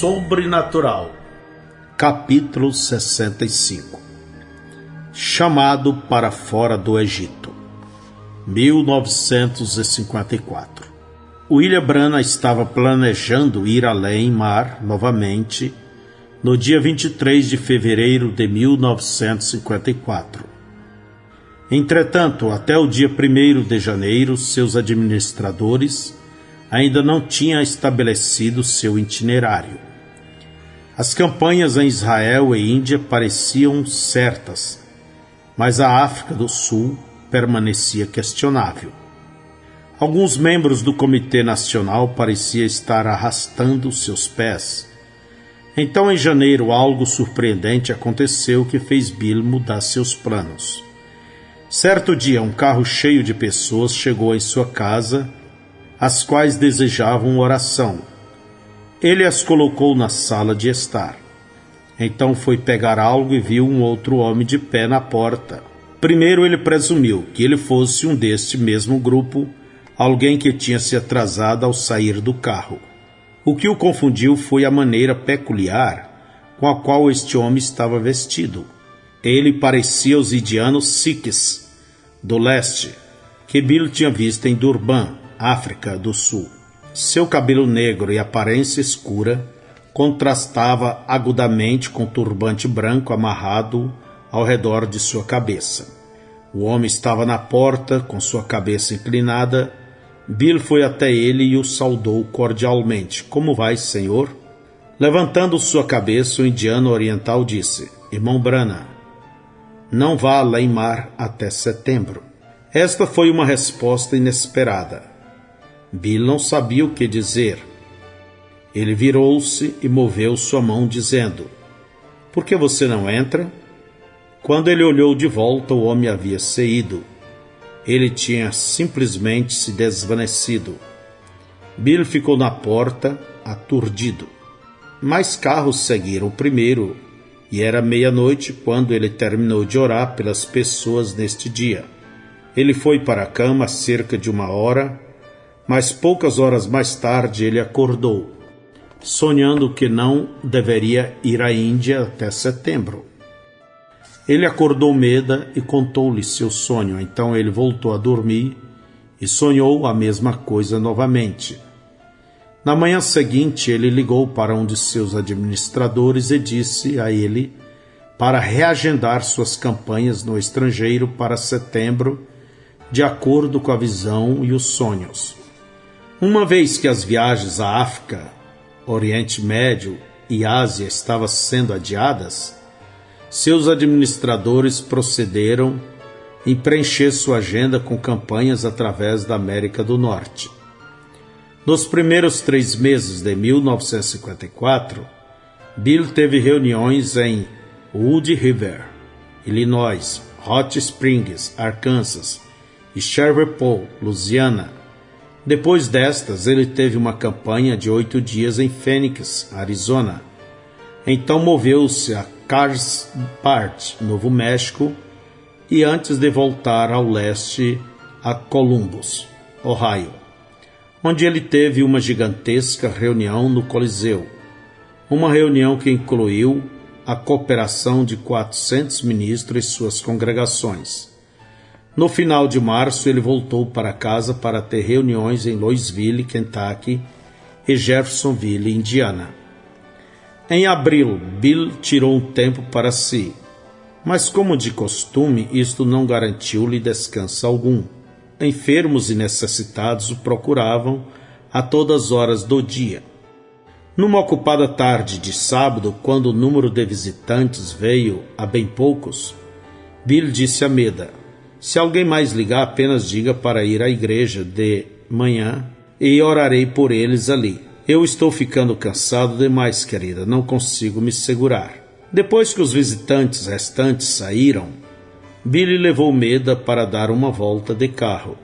sobrenatural. Capítulo 65. Chamado para fora do Egito. 1954. William Branham estava planejando ir além mar novamente no dia 23 de fevereiro de 1954. Entretanto, até o dia 1º de janeiro, seus administradores ainda não tinham estabelecido seu itinerário. As campanhas em Israel e Índia pareciam certas, mas a África do Sul permanecia questionável. Alguns membros do Comitê Nacional pareciam estar arrastando seus pés. Então, em janeiro, algo surpreendente aconteceu que fez Bill mudar seus planos. Certo dia, um carro cheio de pessoas chegou em sua casa, as quais desejavam oração. Ele as colocou na sala de estar. Então foi pegar algo e viu um outro homem de pé na porta. Primeiro ele presumiu que ele fosse um deste mesmo grupo, alguém que tinha se atrasado ao sair do carro. O que o confundiu foi a maneira peculiar com a qual este homem estava vestido. Ele parecia os indianos Sikhs do leste, que Bill tinha visto em Durban, África do Sul. Seu cabelo negro e aparência escura contrastava agudamente com o turbante branco amarrado ao redor de sua cabeça. O homem estava na porta, com sua cabeça inclinada. Bill foi até ele e o saudou cordialmente. Como vai, senhor? Levantando sua cabeça, o indiano oriental disse: Irmão Branham, não vá além mar até setembro. Esta foi uma resposta inesperada. Bill não sabia o que dizer. Ele virou-se e moveu sua mão, dizendo: Por que você não entra? Quando ele olhou de volta, o homem havia saído. Ele tinha simplesmente se desvanecido. Bill ficou na porta, aturdido. Mais carros seguiram o primeiro, e era meia-noite quando ele terminou de orar pelas pessoas neste dia. Ele foi para a cama há cerca de 1 hora, mas poucas horas mais tarde ele acordou, sonhando que não deveria ir à Índia até setembro. Ele acordou Meda e contou-lhe seu sonho. Então ele voltou a dormir e sonhou a mesma coisa novamente. Na manhã seguinte, ele ligou para um de seus administradores e disse a ele para reagendar suas campanhas no estrangeiro para setembro, de acordo com a visão e os sonhos. Uma vez que as viagens à África, Oriente Médio e Ásia estavam sendo adiadas, seus administradores procederam em preencher sua agenda com campanhas através da América do Norte. Nos primeiros 3 meses de 1954, Bill teve reuniões em Wood River, Illinois, Hot Springs, Arkansas e Shreveport, Louisiana. Depois destas, ele teve uma campanha de 8 dias em Phoenix, Arizona. Então moveu-se a Carlsbad, Novo México, e antes de voltar ao leste a Columbus, Ohio, onde ele teve uma gigantesca reunião no Coliseu, uma reunião que incluiu a cooperação de 400 ministros e suas congregações. No final de março, ele voltou para casa para ter reuniões em Louisville, Kentucky e Jeffersonville, Indiana. Em abril, Bill tirou um tempo para si, mas como de costume, isto não garantiu-lhe descanso algum. Enfermos e necessitados o procuravam a todas as horas do dia. Numa ocupada tarde de sábado, quando o número de visitantes veio a bem poucos, Bill disse a Meda: Se alguém mais ligar, apenas diga para ir à igreja de manhã e orarei por eles ali. Eu estou ficando cansado demais, querida, não consigo me segurar. Depois que os visitantes restantes saíram, Billy levou Meda para dar uma volta de carro.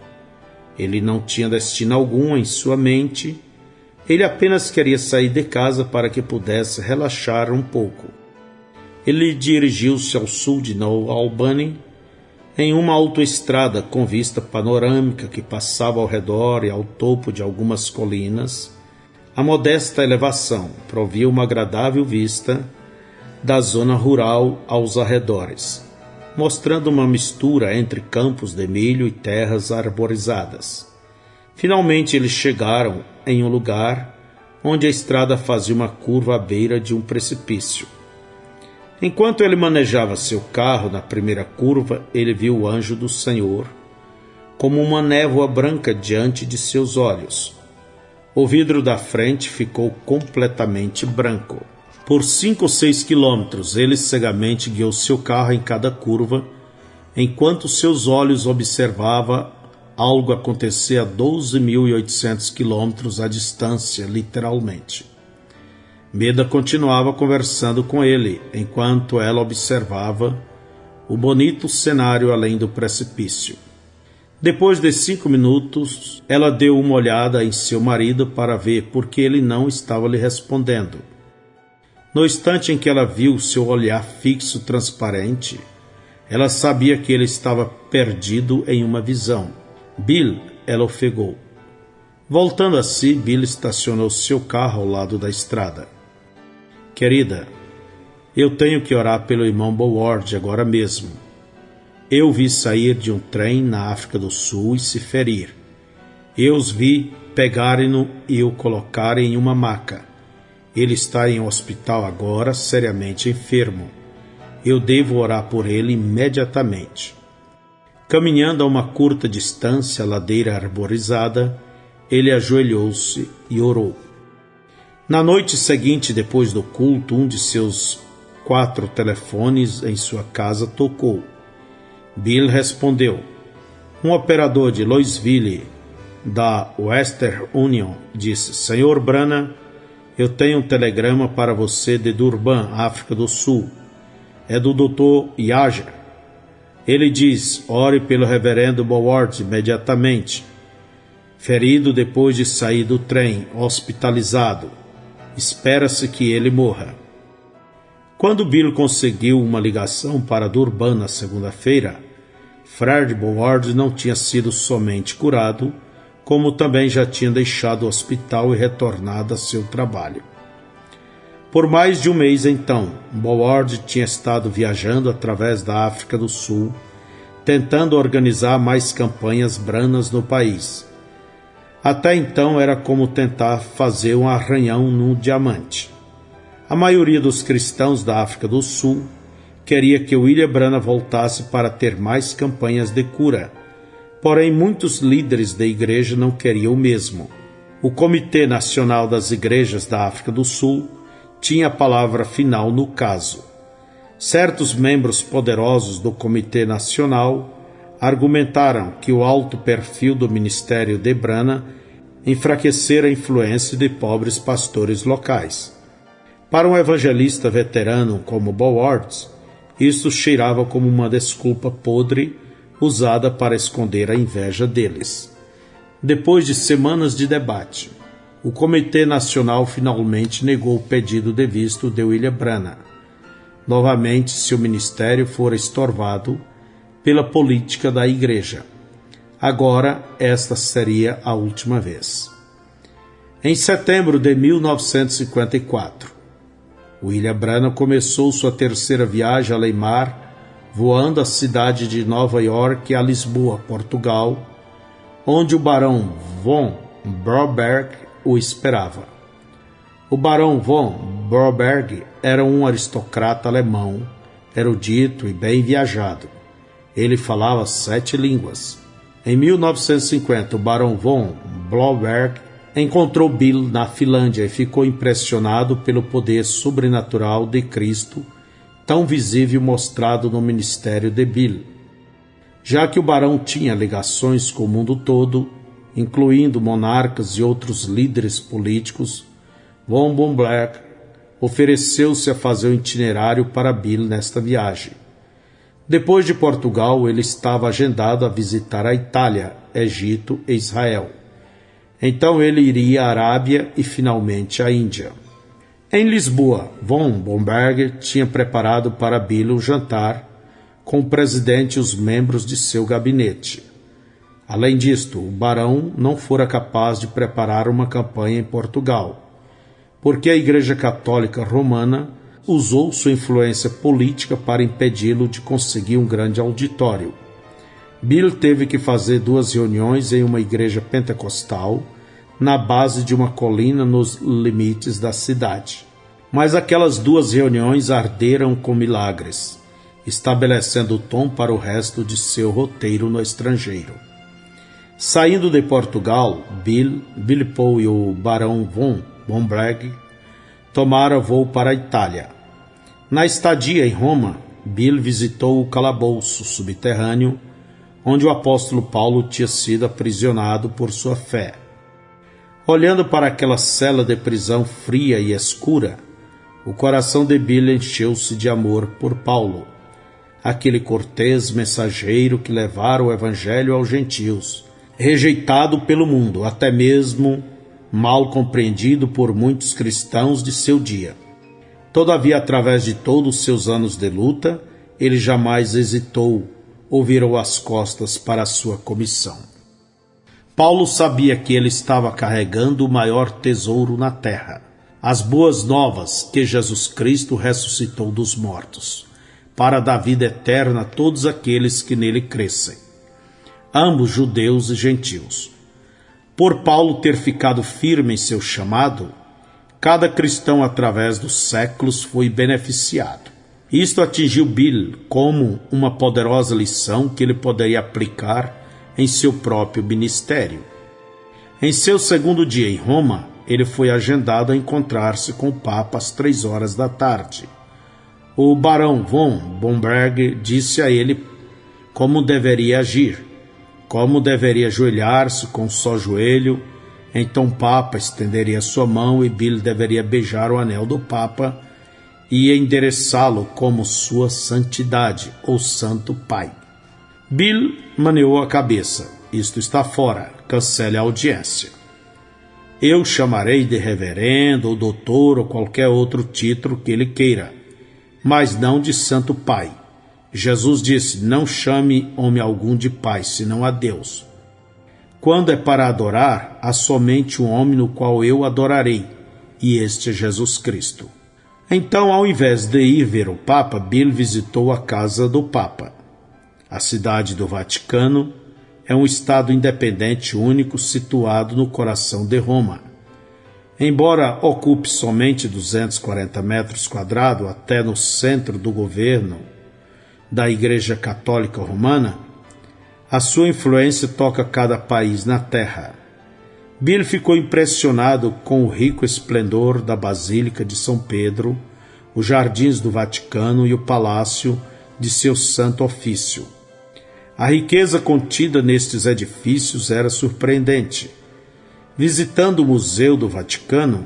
Ele não tinha destino algum em sua mente. Ele apenas queria sair de casa para que pudesse relaxar um pouco. Ele dirigiu-se ao sul de New Albany, em uma autoestrada com vista panorâmica que passava ao redor e ao topo de algumas colinas. A modesta elevação provia uma agradável vista da zona rural aos arredores, mostrando uma mistura entre campos de milho e terras arborizadas. Finalmente eles chegaram em um lugar onde a estrada fazia uma curva à beira de um precipício. Enquanto ele manejava seu carro na primeira curva, ele viu o anjo do Senhor como uma névoa branca diante de seus olhos. O vidro da frente ficou completamente branco. Por 5 ou 6 quilômetros, ele cegamente guiou seu carro em cada curva, enquanto seus olhos observavam algo acontecer a 12.800 quilômetros à distância, literalmente. Meda continuava conversando com ele, enquanto ela observava o bonito cenário além do precipício. Depois de 5 minutos, ela deu uma olhada em seu marido para ver por que ele não estava lhe respondendo. No instante em que ela viu seu olhar fixo transparente, ela sabia que ele estava perdido em uma visão. Bill, ela ofegou. Voltando a si, Bill estacionou seu carro ao lado da estrada. Querida, eu tenho que orar pelo irmão Boward agora mesmo. Eu vi sair de um trem na África do Sul e se ferir. Eu os vi pegarem-no e o colocarem em uma maca. Ele está em um hospital agora, seriamente enfermo. Eu devo orar por ele imediatamente. Caminhando a uma curta distância, a ladeira arborizada, ele ajoelhou-se e orou. Na noite seguinte, depois do culto, um de seus 4 telefones em sua casa tocou. Bill respondeu. Um operador de Louisville, da Western Union, disse: Senhor Branham, eu tenho um telegrama para você de Durban, África do Sul. É do Dr. Yager. Ele diz: ore pelo reverendo Boward imediatamente. Ferido depois de sair do trem, hospitalizado. Espera-se que ele morra. Quando Bill conseguiu uma ligação para Durban na segunda-feira, Fred Boward não tinha sido somente curado, como também já tinha deixado o hospital e retornado a seu trabalho. Por mais de um mês então, Boward tinha estado viajando através da África do Sul, tentando organizar mais campanhas branas no país. Até então era como tentar fazer um arranhão num diamante. A maioria dos cristãos da África do Sul queria que William Branham voltasse para ter mais campanhas de cura, porém muitos líderes da igreja não queriam o mesmo. O Comitê Nacional das Igrejas da África do Sul tinha a palavra final no caso. Certos membros poderosos do Comitê Nacional argumentaram que o alto perfil do ministério de Branham enfraquecera a influência de pobres pastores locais. Para um evangelista veterano como Boward, isso cheirava como uma desculpa podre usada para esconder a inveja deles. Depois de semanas de debate, o Comitê Nacional finalmente negou o pedido de visto de William Branham. Novamente, seu ministério fora estorvado pela política da igreja. Agora, esta seria a última vez. Em setembro de 1954, William Branham começou sua terceira viagem além-mar, voando à cidade de Nova York a Lisboa, Portugal, onde o barão von Broberg o esperava. O barão von Broberg era um aristocrata alemão, erudito e bem viajado. Ele falava 7 línguas. Em 1950, o barão von Broberg encontrou Bill na Finlândia e ficou impressionado pelo poder sobrenatural de Cristo, tão visível mostrado no ministério de Bill. Já que o barão tinha ligações com o mundo todo, incluindo monarcas e outros líderes políticos, von Broberg ofereceu-se a fazer o itinerário para Bill nesta viagem. Depois de Portugal, ele estava agendado a visitar a Itália, Egito e Israel. Então ele iria à Arábia e finalmente à Índia. Em Lisboa, von Broberg tinha preparado para Bill um jantar com o presidente e os membros de seu gabinete. Além disto, o barão não fora capaz de preparar uma campanha em Portugal. porque a Igreja Católica Romana usou sua influência política para impedi-lo de conseguir um grande auditório. Bill teve que fazer 2 reuniões em uma igreja pentecostal na base de uma colina nos limites da cidade. Mas aquelas 2 reuniões arderam com milagres, estabelecendo o tom para o resto de seu roteiro no estrangeiro. Saindo de Portugal, Billy Paul e o Barão von Blomberg tomaram voo para a Itália. Na estadia em Roma, Bill visitou o calabouço subterrâneo onde o apóstolo Paulo tinha sido aprisionado por sua fé. Olhando para aquela cela de prisão fria e escura, o coração de Bill encheu-se de amor por Paulo, aquele cortês mensageiro que levara o evangelho aos gentios, rejeitado pelo mundo, até mesmo mal compreendido por muitos cristãos de seu dia. Todavia, através de todos os seus anos de luta, ele jamais hesitou ou virou as costas para a sua comissão. Paulo sabia que ele estava carregando o maior tesouro na terra, as boas novas que Jesus Cristo ressuscitou dos mortos, para dar vida eterna a todos aqueles que nele crescem, ambos judeus e gentios. Por Paulo ter ficado firme em seu chamado, cada cristão através dos séculos foi beneficiado. Isto atingiu Bill como uma poderosa lição que ele poderia aplicar em seu próprio ministério. Em seu 2º dia em Roma, ele foi agendado a encontrar-se com o Papa às 3 da tarde. O Barão von Blomberg disse a ele como deveria agir, como deveria ajoelhar-se com um só joelho. Então o Papa estenderia sua mão e Bill deveria beijar o anel do Papa e endereçá-lo como sua santidade, ou Santo Pai. Bill maneou a cabeça. Isto está fora, cancele a audiência. Eu chamarei de reverendo, ou doutor, ou qualquer outro título que ele queira, mas não de Santo Pai. Jesus disse, não chame homem algum de Pai, senão a Deus. Quando é para adorar, há somente um homem no qual eu adorarei, e este é Jesus Cristo. Então, ao invés de ir ver o Papa, Bill visitou a casa do Papa. A cidade do Vaticano é um estado independente único situado no coração de Roma. Embora ocupe somente 240 metros quadrados até no centro do governo da Igreja Católica Romana, a sua influência toca cada país na terra. Bill ficou impressionado com o rico esplendor da Basílica de São Pedro, os jardins do Vaticano e o palácio de seu Santo Ofício. A riqueza contida nestes edifícios era surpreendente. Visitando o Museu do Vaticano,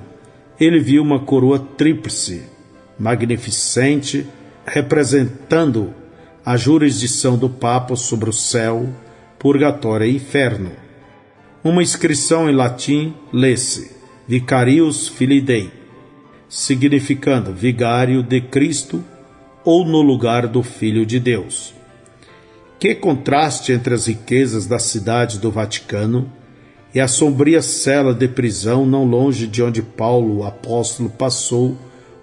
ele viu uma coroa tríplice, magnificente, representando a jurisdição do Papa sobre o céu, purgatório e inferno. Uma inscrição em latim lê-se Vicarius Filii Dei, significando vigário de Cristo ou no lugar do Filho de Deus. Que contraste entre as riquezas da cidade do Vaticano e a sombria cela de prisão não longe de onde Paulo, o apóstolo, passou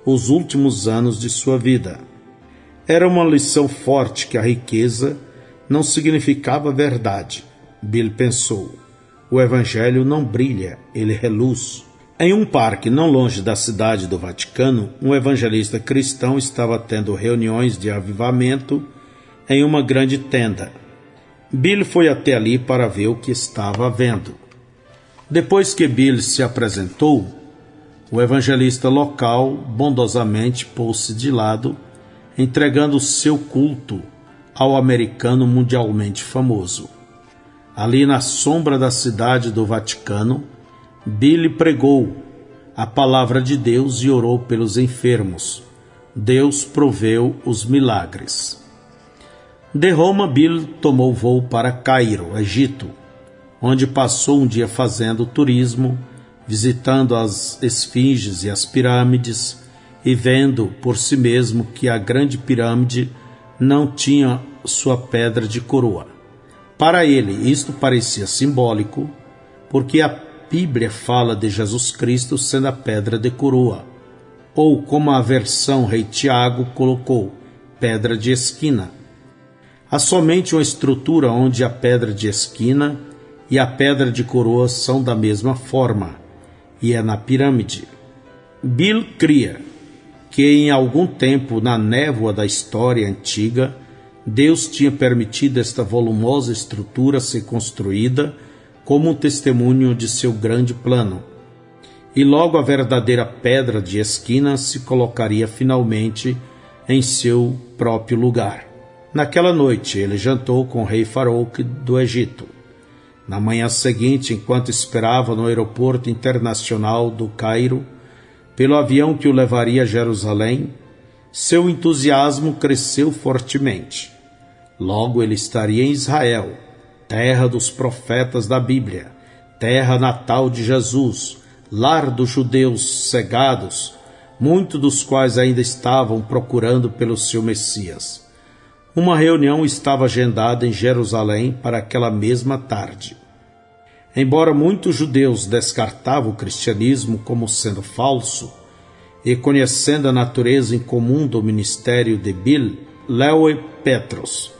os últimos anos de sua vida. Era uma lição forte que a riqueza não significava verdade. Bill pensou. O evangelho não brilha, ele reluz. Em um parque não longe da cidade do Vaticano, um evangelista cristão estava tendo reuniões de avivamento em uma grande tenda. Bill foi até ali para ver o que estava havendo. Depois que Bill se apresentou, o evangelista local bondosamente pôs-se de lado, entregando seu culto ao americano mundialmente famoso. Ali na sombra da cidade do Vaticano, Bill pregou a palavra de Deus e orou pelos enfermos. Deus proveu os milagres. De Roma, Bill tomou voo para Cairo, Egito, onde passou um dia fazendo turismo, visitando as esfinges e as pirâmides e vendo por si mesmo que a grande pirâmide não tinha sua pedra de coroa. Para ele, isto parecia simbólico, porque a Bíblia fala de Jesus Cristo sendo a pedra de coroa, ou como a versão Rei Tiago colocou, pedra de esquina. Há somente uma estrutura onde a pedra de esquina e a pedra de coroa são da mesma forma, e é na pirâmide. Bill cria que em algum tempo, na névoa da história antiga, Deus tinha permitido esta volumosa estrutura ser construída como um testemunho de seu grande plano. E logo a verdadeira pedra de esquina se colocaria finalmente em seu próprio lugar. Naquela noite ele jantou com o rei Farouk do Egito. Na manhã seguinte, enquanto esperava no aeroporto internacional do Cairo, pelo avião que o levaria a Jerusalém, seu entusiasmo cresceu fortemente. Logo ele estaria em Israel, terra dos profetas da Bíblia, terra natal de Jesus, lar dos judeus cegados, muitos dos quais ainda estavam procurando pelo seu Messias. Uma reunião estava agendada em Jerusalém para aquela mesma tarde. Embora muitos judeus descartavam o cristianismo como sendo falso, e conhecendo a natureza incomum do ministério de Bill, Lewi Petros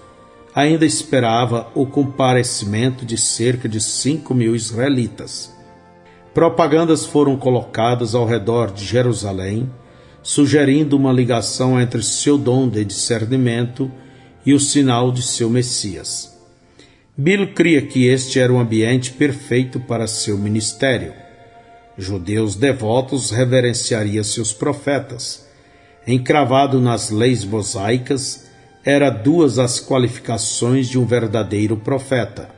ainda esperava o comparecimento de cerca de 5.000 israelitas. Propagandas foram colocadas ao redor de Jerusalém, sugerindo uma ligação entre seu dom de discernimento e o sinal de seu Messias. Bill cria que este era um ambiente perfeito para seu ministério. Judeus devotos reverenciariam seus profetas. Encravado nas leis mosaicas, era duas as qualificações de um verdadeiro profeta.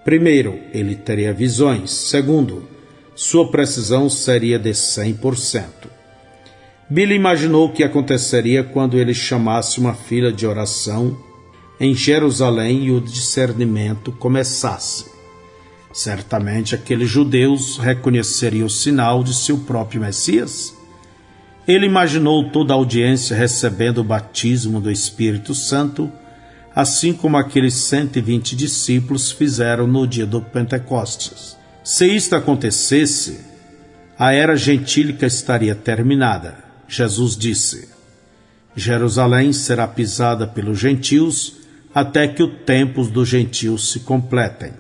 Primeiro, ele teria visões. Segundo, sua precisão seria de 100%. Bill imaginou o que aconteceria quando ele chamasse uma fila de oração em Jerusalém e o discernimento começasse. Certamente aqueles judeus reconheceriam o sinal de seu próprio Messias. Ele imaginou toda a audiência recebendo o batismo do Espírito Santo, assim como aqueles 120 discípulos fizeram no dia do Pentecostes. Se isto acontecesse, a era gentílica estaria terminada. Jesus disse: Jerusalém será pisada pelos gentios até que os tempos dos gentios se completem.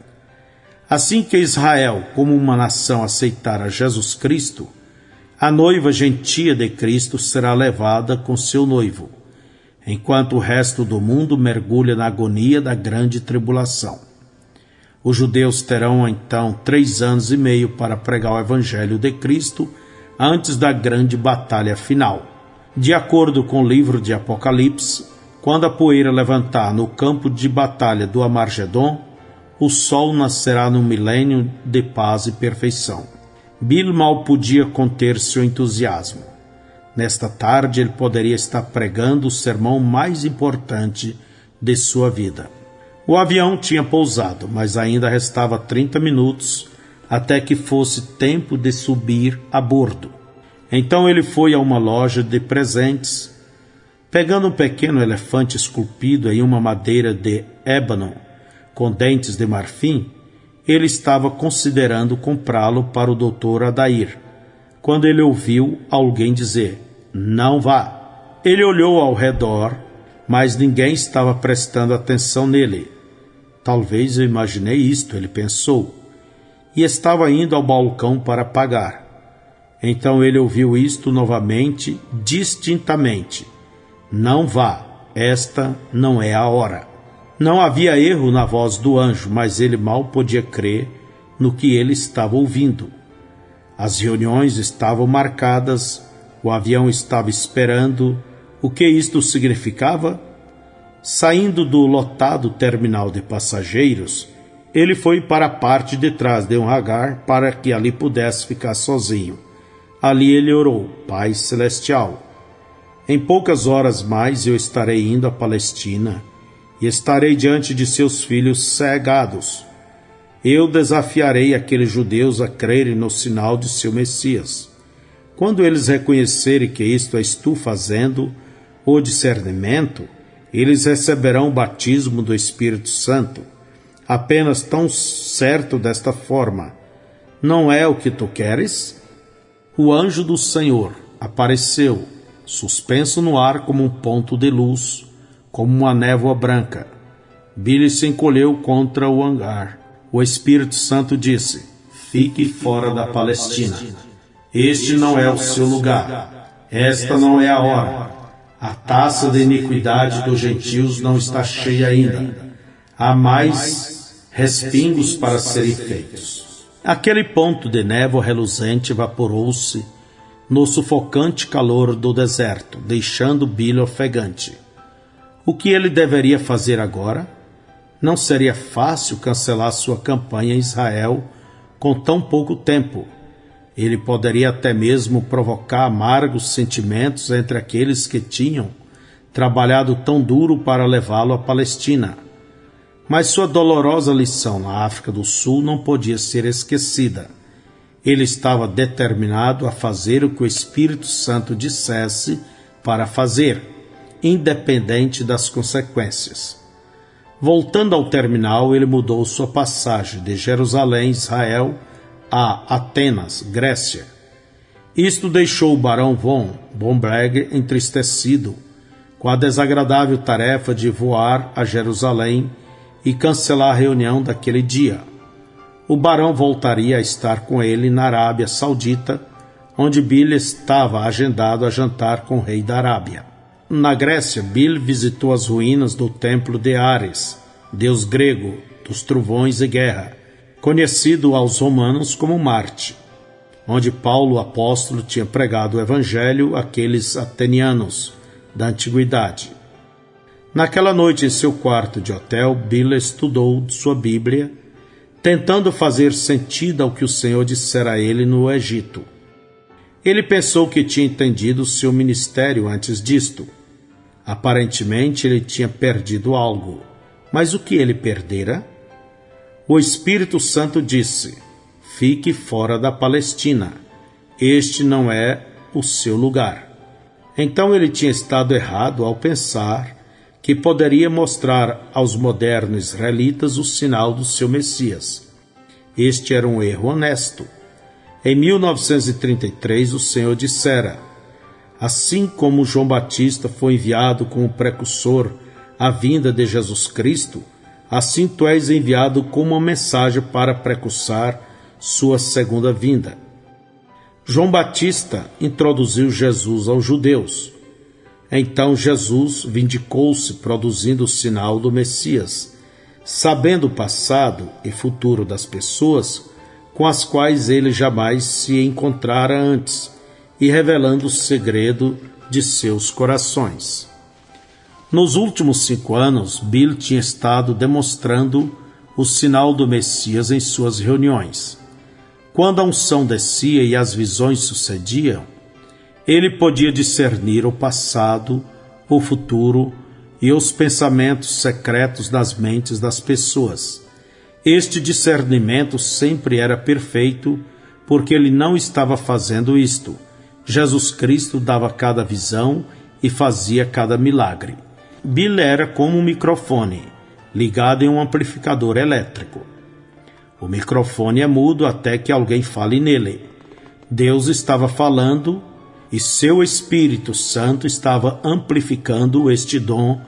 Assim que Israel, como uma nação, aceitar a Jesus Cristo, a noiva gentia de Cristo será levada com seu noivo, enquanto o resto do mundo mergulha na agonia da grande tribulação. Os judeus terão então 3 anos e meio para pregar o Evangelho de Cristo antes da grande batalha final. De acordo com o livro de Apocalipse, quando a poeira levantar no campo de batalha do Amargedon, o sol nascerá num milênio de paz e perfeição. Bill mal podia conter seu entusiasmo. Nesta tarde ele poderia estar pregando o sermão mais importante de sua vida. O avião tinha pousado, mas ainda restava 30 minutos até que fosse tempo de subir a bordo. Então ele foi a uma loja de presentes. Pegando um pequeno elefante esculpido em uma madeira de ébano com dentes de marfim, ele estava considerando comprá-lo para o Dr. Adair, quando ele ouviu alguém dizer: "Não vá." Ele olhou ao redor, mas ninguém estava prestando atenção nele. Talvez eu imaginei isto, ele pensou, e estava indo ao balcão para pagar. Então ele ouviu isto novamente, distintamente: "Não vá, esta não é a hora." Não havia erro na voz do anjo, mas ele mal podia crer no que ele estava ouvindo. As reuniões estavam marcadas, o avião estava esperando. O que isto significava? Saindo do lotado terminal de passageiros, ele foi para a parte de trás de um hangar para que ali pudesse ficar sozinho. Ali ele orou: "Pai Celestial, em poucas horas mais eu estarei indo à Palestina e estarei diante de seus filhos cegados. Eu desafiarei aqueles judeus a crerem no sinal de seu Messias. Quando eles reconhecerem que isto és tu fazendo, o discernimento, eles receberão o batismo do Espírito Santo. Apenas tão certo desta forma, não é o que tu queres? O anjo do Senhor apareceu, suspenso no ar como um ponto de luz, como uma névoa branca. Billy se encolheu contra o hangar. O Espírito Santo disse: fique fora da Palestina. Este não é o seu lugar. Esta não é a hora. A taça de iniquidade dos gentios não está cheia ainda. Há mais respingos para serem feitos. Aquele ponto de névoa reluzente evaporou-se no sufocante calor do deserto, deixando Billy ofegante. O que ele deveria fazer agora? Não seria fácil cancelar sua campanha em Israel com tão pouco tempo. Ele poderia até mesmo provocar amargos sentimentos entre aqueles que tinham trabalhado tão duro para levá-lo à Palestina. Mas sua dolorosa lição na África do Sul não podia ser esquecida. Ele estava determinado a fazer o que o Espírito Santo dissesse para fazer, independente das consequências. Voltando ao terminal, ele mudou sua passagem de Jerusalém, Israel, a Atenas, Grécia. Isto deixou o barão von Blomberg entristecido com a desagradável tarefa de voar a Jerusalém e cancelar a reunião daquele dia. O barão voltaria a estar com ele na Arábia Saudita, onde Billy estava agendado a jantar com o rei da Arábia. Na Grécia, Billy visitou as ruínas do templo de Ares, deus grego dos trovões e guerra, conhecido aos romanos como Marte, onde Paulo, o apóstolo, tinha pregado o evangelho àqueles atenianos da antiguidade. Naquela noite, em seu quarto de hotel, Billy estudou sua Bíblia, tentando fazer sentido ao que o Senhor dissera a ele no Egito. Ele pensou que tinha entendido seu ministério antes disto. Aparentemente, ele tinha perdido algo. Mas o que ele perdera? O Espírito Santo disse: fique fora da Palestina. Este não é o seu lugar. Então ele tinha estado errado ao pensar que poderia mostrar aos modernos israelitas o sinal do seu Messias. Este era um erro honesto. Em 1933, o Senhor dissera: assim como João Batista foi enviado como precursor à vinda de Jesus Cristo, assim tu és enviado como uma mensagem para precursar sua segunda vinda. João Batista introduziu Jesus aos judeus. Então Jesus vindicou-se produzindo o sinal do Messias, sabendo o passado e futuro das pessoas com as quais ele jamais se encontrara antes e revelando o segredo de seus corações. Nos últimos 5 anos, Bill tinha estado demonstrando o sinal do Messias em suas reuniões. Quando a unção descia e as visões sucediam, ele podia discernir o passado, o futuro e os pensamentos secretos das mentes das pessoas. Este discernimento sempre era perfeito, porque ele não estava fazendo isto. Jesus Cristo dava cada visão e fazia cada milagre. Bill era como um microfone, ligado em um amplificador elétrico. O microfone é mudo até que alguém fale nele. Deus estava falando e seu Espírito Santo estava amplificando este dom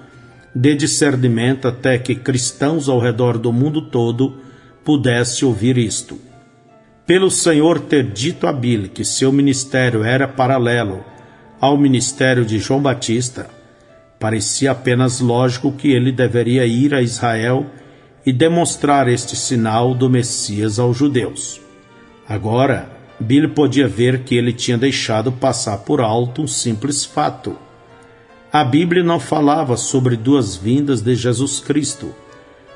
de discernimento até que cristãos ao redor do mundo todo pudessem ouvir isto. Pelo Senhor ter dito a Bill que seu ministério era paralelo ao ministério de João Batista, parecia apenas lógico que ele deveria ir a Israel e demonstrar este sinal do Messias aos judeus. Agora, Bill podia ver que ele tinha deixado passar por alto um simples fato. A Bíblia não falava sobre 2 vindas de Jesus Cristo.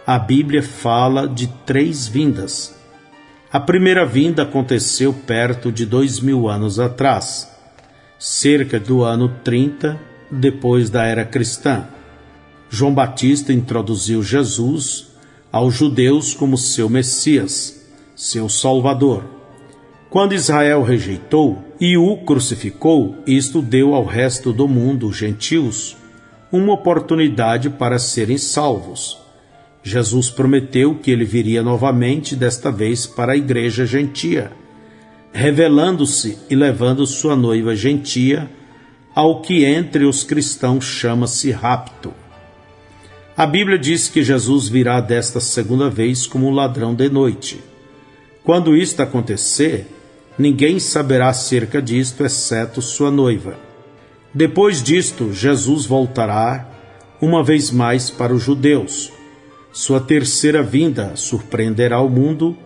A Bíblia fala de 3 vindas. A primeira vinda aconteceu perto de 2000 anos atrás, cerca do ano 30 depois da era cristã. João Batista introduziu Jesus aos judeus como seu Messias, seu Salvador. Quando Israel rejeitou e o crucificou, isto deu ao resto do mundo, gentios, uma oportunidade para serem salvos. Jesus prometeu que ele viria novamente, desta vez para a igreja gentia, revelando-se e levando sua noiva gentia ao que entre os cristãos chama-se rapto. A Bíblia diz que Jesus virá desta segunda vez como um ladrão de noite. Quando isto acontecer, ninguém saberá acerca disto, exceto sua noiva. Depois disto, Jesus voltará uma vez mais para os judeus. Sua terceira vinda surpreenderá o mundo.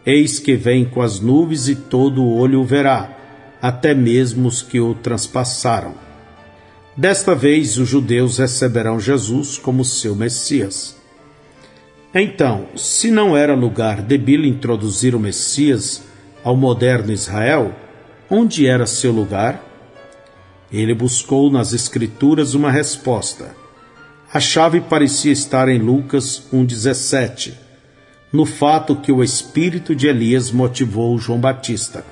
Eis que vem com as nuvens e todo o olho o verá, até mesmo os que o transpassaram. Desta vez os judeus receberão Jesus como seu Messias. Então, se não era lugar de Bila introduzir o Messias ao moderno Israel, onde era seu lugar? Ele buscou nas Escrituras uma resposta. A chave parecia estar em Lucas 1,17, no fato que o espírito de Elias motivou João Batista.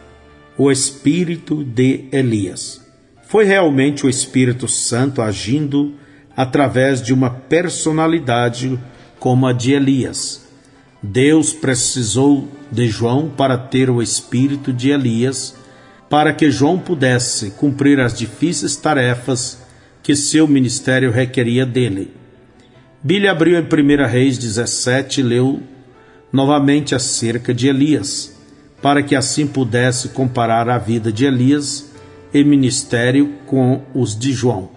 O espírito de Elias. Foi realmente o Espírito Santo agindo através de uma personalidade como a de Elias. Deus precisou de João para ter o espírito de Elias, para que João pudesse cumprir as difíceis tarefas que seu ministério requeria dele. Bila abriu em 1 Reis 17 e leu novamente acerca de Elias, para que assim pudesse comparar a vida de Elias e ministério com os de João.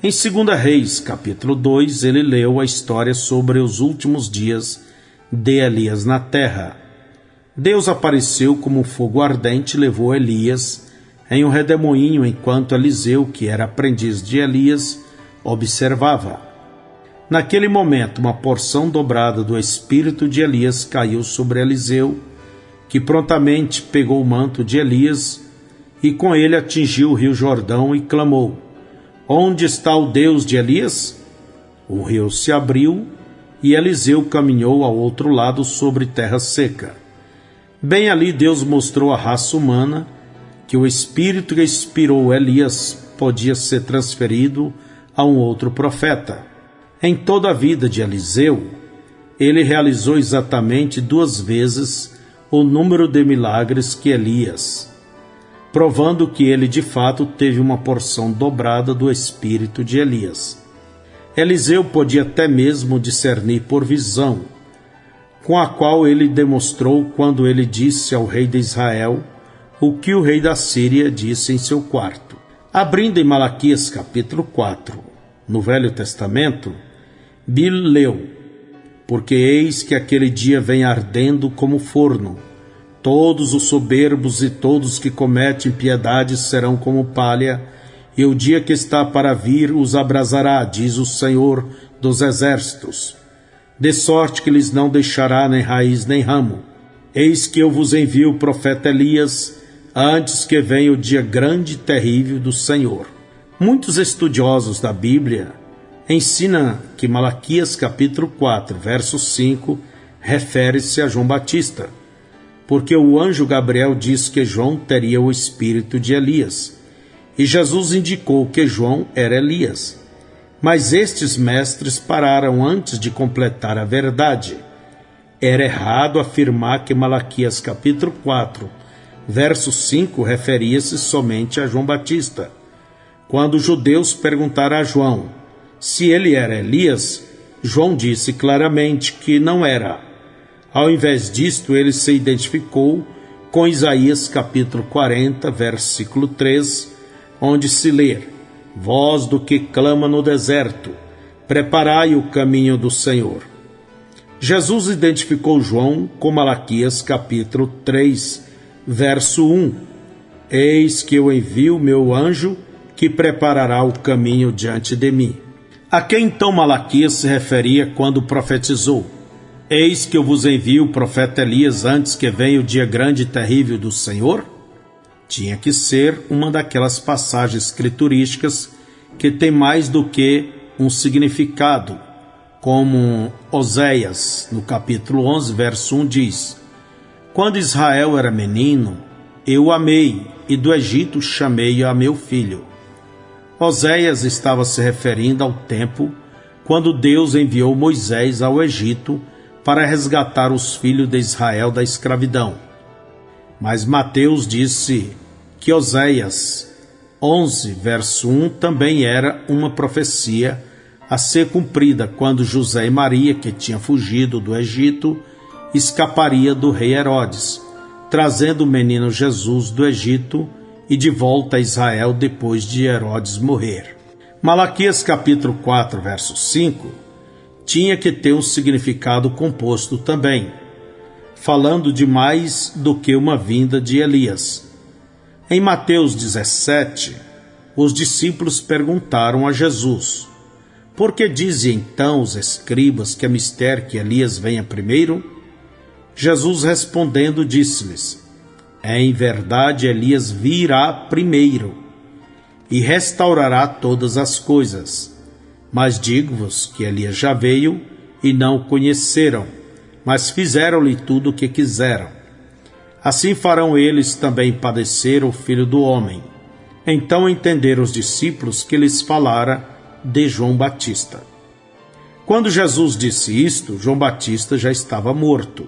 Em 2 Reis, capítulo 2, ele leu a história sobre os últimos dias de Elias na terra. Deus apareceu como um fogo ardente e levou Elias em um redemoinho enquanto Eliseu, que era aprendiz de Elias, observava. Naquele momento, uma porção dobrada do espírito de Elias caiu sobre Eliseu, que prontamente pegou o manto de Elias e com ele atingiu o rio Jordão e clamou: Onde está o Deus de Elias? O rio se abriu e Eliseu caminhou ao outro lado sobre terra seca. Bem ali Deus mostrou à raça humana que o espírito que inspirou Elias podia ser transferido a um outro profeta. Em toda a vida de Eliseu, ele realizou exatamente 2 vezes o número de milagres que Elias, provando que ele de fato teve uma porção dobrada do espírito de Elias. Eliseu podia até mesmo discernir por visão, com a qual ele demonstrou quando ele disse ao rei de Israel o que o rei da Síria disse em seu quarto. Abrindo em Malaquias capítulo 4, no Velho Testamento, Bila leu: Porque eis que aquele dia vem ardendo como forno, todos os soberbos e todos que cometem impiedade serão como palha, e o dia que está para vir os abrasará, diz o Senhor dos Exércitos, de sorte que lhes não deixará nem raiz nem ramo. Eis que eu vos envio o profeta Elias, antes que venha o dia grande e terrível do Senhor. Muitos estudiosos da Bíblia ensinam que Malaquias capítulo 4, verso 5, refere-se a João Batista, porque o anjo Gabriel diz que João teria o espírito de Elias, e Jesus indicou que João era Elias. Mas estes mestres pararam antes de completar a verdade. Era errado afirmar que Malaquias capítulo 4, verso 5 referia-se somente a João Batista. Quando os judeus perguntaram a João se ele era Elias, João disse claramente que não era. Ao invés disto, ele se identificou com Isaías capítulo 40, versículo 3, onde se lê: Voz do que clama no deserto, preparai o caminho do Senhor. Jesus identificou João com Malaquias capítulo 3, verso 1. Eis que eu envio meu anjo que preparará o caminho diante de mim. A quem então Malaquias se referia quando profetizou: Eis que eu vos envio o profeta Elias antes que venha o dia grande e terrível do Senhor? Tinha que ser uma daquelas passagens escriturísticas que tem mais do que um significado, como Oséias, no capítulo 11, verso 1 diz: Quando Israel era menino, eu o amei, e do Egito chamei-o a meu filho. Oséias estava se referindo ao tempo quando Deus enviou Moisés ao Egito para resgatar os filhos de Israel da escravidão. Mas Mateus disse que Oséias 11, verso 1, também era uma profecia a ser cumprida quando José e Maria, que tinha fugido do Egito, escaparia do rei Herodes, trazendo o menino Jesus do Egito e de volta a Israel depois de Herodes morrer. Malaquias capítulo 4, verso 5, tinha que ter um significado composto também, falando de mais do que uma vinda de Elias. Em Mateus 17, os discípulos perguntaram a Jesus: por que dizem então os escribas que é mister que Elias venha primeiro? Jesus respondendo disse-lhes: em verdade Elias virá primeiro e restaurará todas as coisas. Mas digo-vos que Elias já veio e não o conheceram, mas fizeram-lhe tudo o que quiseram. Assim farão eles também padecer o Filho do Homem. Então entenderam os discípulos que lhes falara de João Batista. Quando Jesus disse isto, João Batista já estava morto.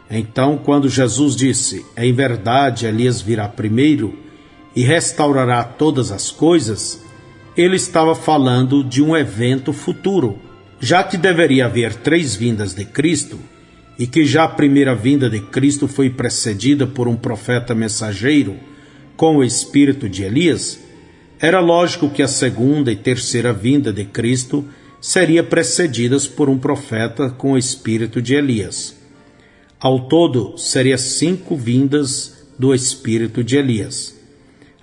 Então, quando Jesus disse: em verdade Elias virá primeiro e restaurará todas as coisas, ele estava falando de um evento futuro, já que deveria haver 3 vindas de Cristo, e que já a primeira vinda de Cristo foi precedida por um profeta mensageiro com o espírito de Elias. Era lógico que a segunda e terceira vinda de Cristo seria precedidas por um profeta com o espírito de Elias. Ao todo, seria 5 vindas do espírito de Elias.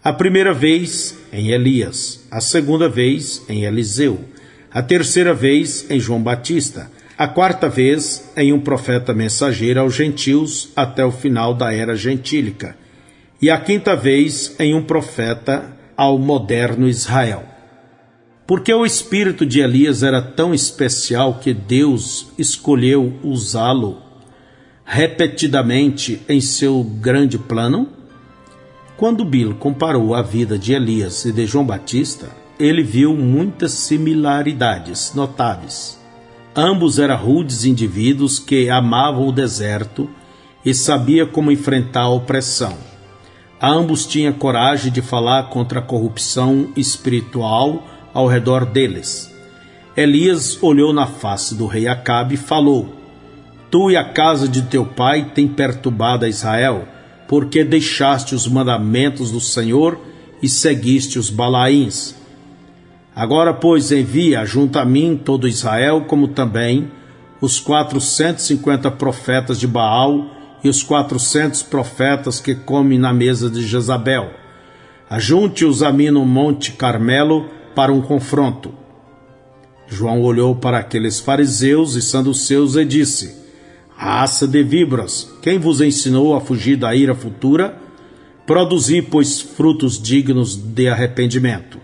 A primeira vez em Elias, a segunda vez em Eliseu, a terceira vez em João Batista, a quarta vez em um profeta mensageiro aos gentios até o final da era gentílica, e a quinta vez em um profeta ao moderno Israel. Porque o espírito de Elias era tão especial que Deus escolheu usá-lo repetidamente em seu grande plano? Quando Bill comparou a vida de Elias e de João Batista, ele viu muitas similaridades notáveis. Ambos eram rudes indivíduos que amavam o deserto e sabiam como enfrentar a opressão. Ambos tinham coragem de falar contra a corrupção espiritual ao redor deles. Elias olhou na face do rei Acabe e falou: tu e a casa de teu pai têm perturbado a Israel, porque deixaste os mandamentos do Senhor e seguiste os Balaíns. Agora, pois, envia junto a mim todo Israel, como também os 450 profetas de Baal e os 400 profetas que comem na mesa de Jezabel. Ajunte-os a mim no monte Carmelo para um confronto. João olhou para aqueles fariseus e saduceus e disse: raça de víboras, quem vos ensinou a fugir da ira futura? Produzi, pois, frutos dignos de arrependimento.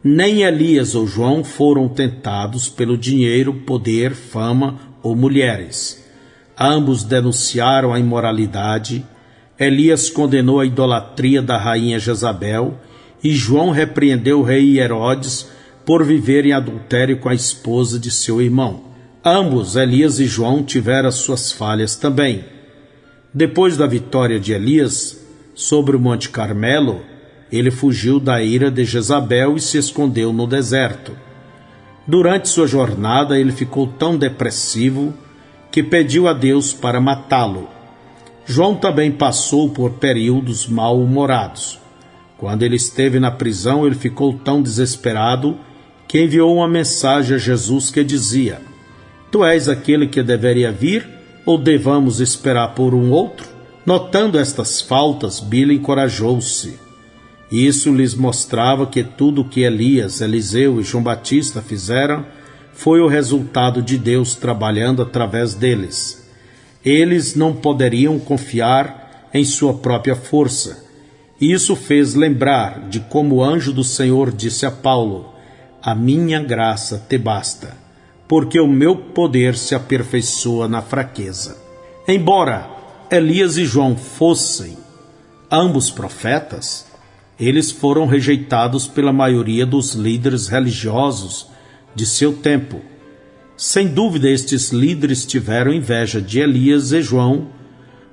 Nem Elias ou João foram tentados pelo dinheiro, poder, fama ou mulheres. Ambos denunciaram a imoralidade. Elias condenou a idolatria da rainha Jezabel e João repreendeu o rei Herodes por viver em adultério com a esposa de seu irmão. Ambos, Elias e João, tiveram suas falhas também. Depois da vitória de Elias sobre o Monte Carmelo, ele fugiu da ira de Jezabel e se escondeu no deserto. Durante sua jornada, ele ficou tão depressivo que pediu a Deus para matá-lo. João também passou por períodos mal-humorados. Quando ele esteve na prisão, ele ficou tão desesperado que enviou uma mensagem a Jesus que dizia: tu és aquele que deveria vir, ou devamos esperar por um outro? Notando estas faltas, Bila encorajou-se. Isso lhes mostrava que tudo o que Elias, Eliseu e João Batista fizeram foi o resultado de Deus trabalhando através deles. Eles não poderiam confiar em sua própria força. Isso fez lembrar de como o anjo do Senhor disse a Paulo: a minha graça te basta, porque o meu poder se aperfeiçoa na fraqueza. Embora Elias e João fossem ambos profetas, eles foram rejeitados pela maioria dos líderes religiosos de seu tempo. Sem dúvida, estes líderes tiveram inveja de Elias e João,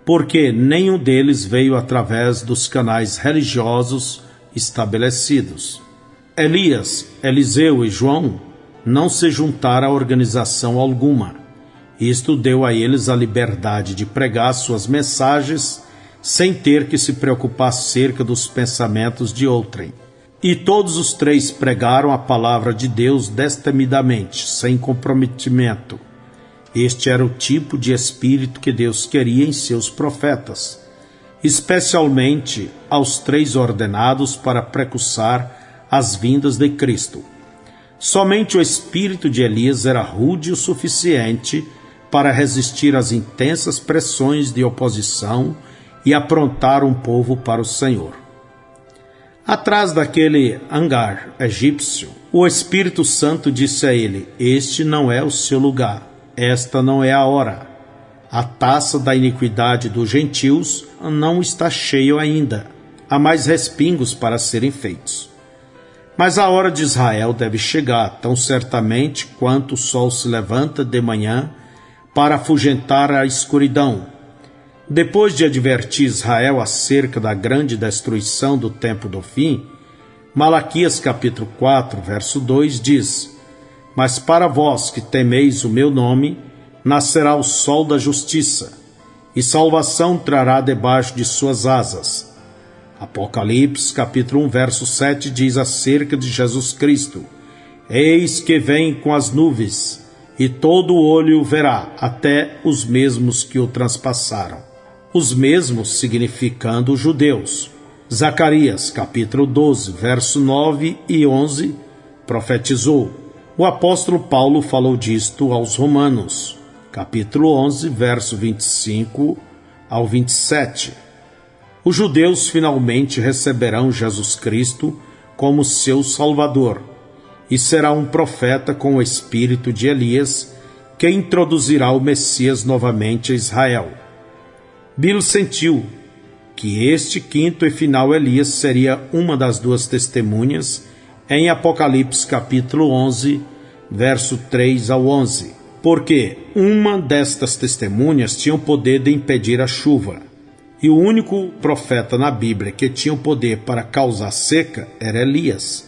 porque nenhum deles veio através dos canais religiosos estabelecidos. Elias, Eliseu e João não se juntaram a organização alguma. Isto deu a eles a liberdade de pregar suas mensagens sem ter que se preocupar acerca dos pensamentos de outrem. E todos os três pregaram a palavra de Deus destemidamente, sem comprometimento. Este era o tipo de espírito que Deus queria em seus profetas, especialmente aos três ordenados para precursar as vindas de Cristo. Somente o espírito de Elias era rude o suficiente para resistir às intensas pressões de oposição e aprontar um povo para o Senhor. Atrás daquele hangar egípcio, o Espírito Santo disse a ele: este não é o seu lugar, esta não é a hora. A taça da iniquidade dos gentios não está cheia ainda, há mais respingos para serem feitos. Mas a hora de Israel deve chegar, tão certamente quanto o sol se levanta de manhã para afugentar a escuridão. Depois de advertir Israel acerca da grande destruição do tempo do fim, Malaquias capítulo 4, verso 2 diz: mas para vós que temeis o meu nome, nascerá o sol da justiça, e salvação trará debaixo de suas asas. Apocalipse capítulo 1, verso 7 diz acerca de Jesus Cristo: eis que vem com as nuvens, e todo olho o verá, até os mesmos que o transpassaram. Os mesmos significando os judeus. Zacarias, capítulo 12, verso 9 e 11, profetizou. O apóstolo Paulo falou disto aos Romanos, capítulo 11, verso 25 ao 27. Os judeus finalmente receberão Jesus Cristo como seu Salvador, e será um profeta com o espírito de Elias, que introduzirá o Messias novamente a Israel. Bill sentiu que este quinto e final Elias seria uma das duas testemunhas em Apocalipse capítulo 11, verso 3 ao 11, porque uma destas testemunhas tinha o poder de impedir a chuva, e o único profeta na Bíblia que tinha o poder para causar seca era Elias.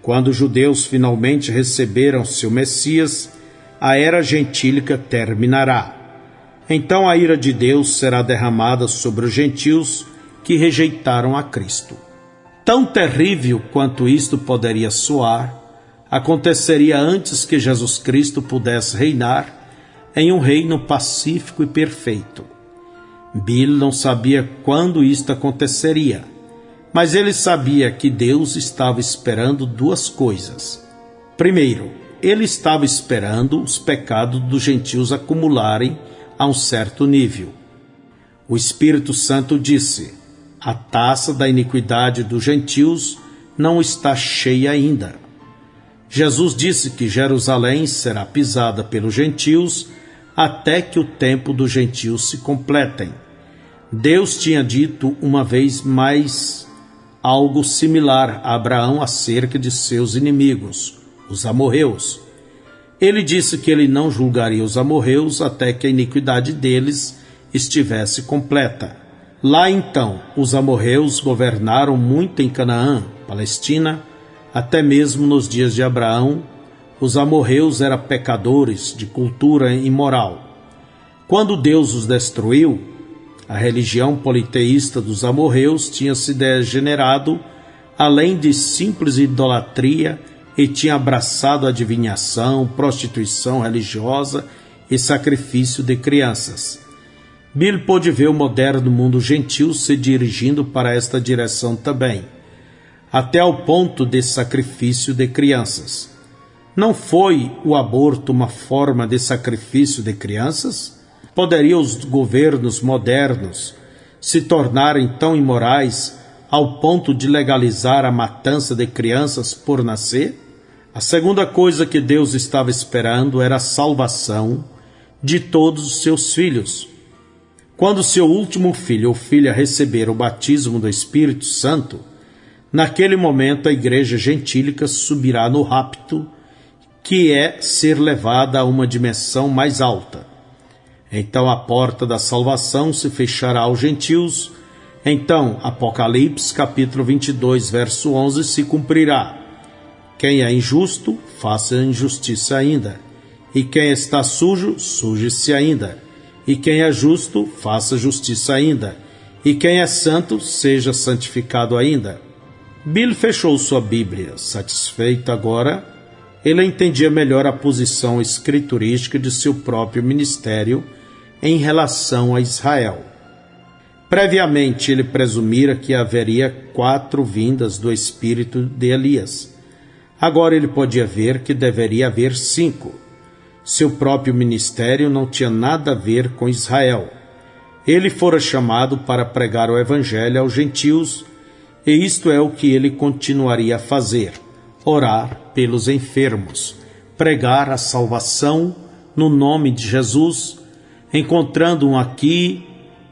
Quando os judeus finalmente receberam seu Messias, a era gentílica terminará. Então a ira de Deus será derramada sobre os gentios que rejeitaram a Cristo. Tão terrível quanto isto poderia soar, aconteceria antes que Jesus Cristo pudesse reinar em um reino pacífico e perfeito. Bill não sabia quando isto aconteceria, mas ele sabia que Deus estava esperando duas coisas. Primeiro, ele estava esperando os pecados dos gentios acumularem a um certo nível. O Espírito Santo disse: a taça da iniquidade dos gentios não está cheia ainda. Jesus disse que Jerusalém será pisada pelos gentios até que o tempo dos gentios se completem. Deus tinha dito uma vez mais algo similar a Abraão acerca de seus inimigos, os amorreus. Ele disse que ele não julgaria os amorreus até que a iniquidade deles estivesse completa. Lá então, os amorreus governaram muito em Canaã, Palestina, até mesmo nos dias de Abraão. Os amorreus eram pecadores de cultura imoral. Quando Deus os destruiu, a religião politeísta dos amorreus tinha se degenerado, além de simples idolatria, e tinha abraçado adivinhação, prostituição religiosa e sacrifício de crianças. Bill pôde ver o moderno mundo gentil se dirigindo para esta direção também, até ao ponto de sacrifício de crianças. Não foi o aborto uma forma de sacrifício de crianças? Poderiam os governos modernos se tornarem tão imorais ao ponto de legalizar a matança de crianças por nascer? A segunda coisa que Deus estava esperando era a salvação de todos os seus filhos. Quando seu último filho ou filha receber o batismo do Espírito Santo, naquele momento a igreja gentílica subirá no rapto, que é ser levada a uma dimensão mais alta. Então a porta da salvação se fechará aos gentios. Então, Apocalipse capítulo 22, verso 11, se cumprirá. Quem é injusto, faça injustiça ainda. E quem está sujo, suje-se ainda. E quem é justo, faça justiça ainda. E quem é santo, seja santificado ainda. Bill fechou sua Bíblia. Satisfeito agora, ele entendia melhor a posição escriturística de seu próprio ministério em relação a Israel. Previamente, ele presumira que haveria 4 vindas do espírito de Elias. Agora ele podia ver que deveria haver 5. Seu próprio ministério não tinha nada a ver com Israel. Ele fora chamado para pregar o evangelho aos gentios, e isto é o que ele continuaria a fazer: orar pelos enfermos, pregar a salvação no nome de Jesus, encontrando um aqui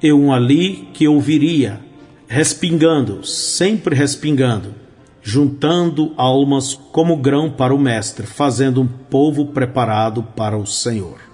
e um ali que ouviria, respingando, sempre respingando, juntando almas como grão para o mestre, fazendo um povo preparado para o Senhor.